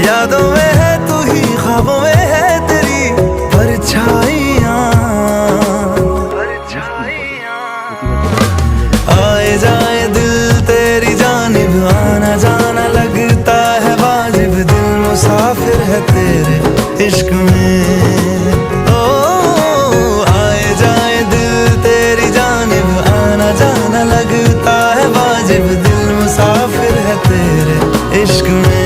यादों में है तू ही, ख्वाबों में है तेरी परछाइयाँ। आए जाए दिल तेरी जानिब, आना जाना लगता है वाजिब, दिल मुसाफिर है तेरे इश्क में। ओ आए जाए दिल तेरी जानिब, आना जाना लगता है वाजिब, दिल मुसाफिर है तेरे इश्क में।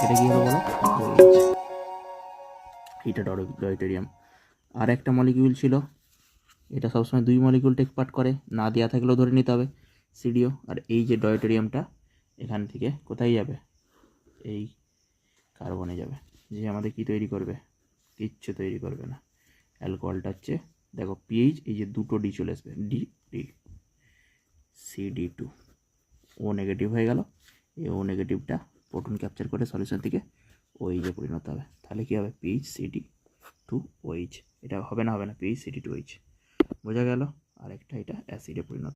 এটা কি হলো বলো? OH, এটা ডয়টেরিয়াম। আর একটা মলিকিউল ছিল, এটা সবসময় 2 মলিকিউল টেক পার্ট করে, না দেওয়া থাকলেও ধরে নিতে হবে সিডিও। আর এই যে ডয়টেরিয়ামটা এখান থেকে কোথায় যাবে, এই কার্বনে যাবে, যে আমাদের কি তৈরি করবে, কিচ্ছু তৈরি করবে না। অ্যালকোহলটা হচ্ছে দেখো পিএইচ, এই যে দুটো ডি চলে আসবে, ডি ডি CD2, ও নেগেটিভ হয়ে গেল। এই ও নেগেটিভটা প্রোটন ক্যাপচার করে সলিউশন থেকে ওইচে পরিণত হবে। তাহলে কী হবে, PHCD2OH। এটা হবে না, হবে না, PHCD2OH। বোঝা গেল। আর একটা এটা অ্যাসিডে পরিণত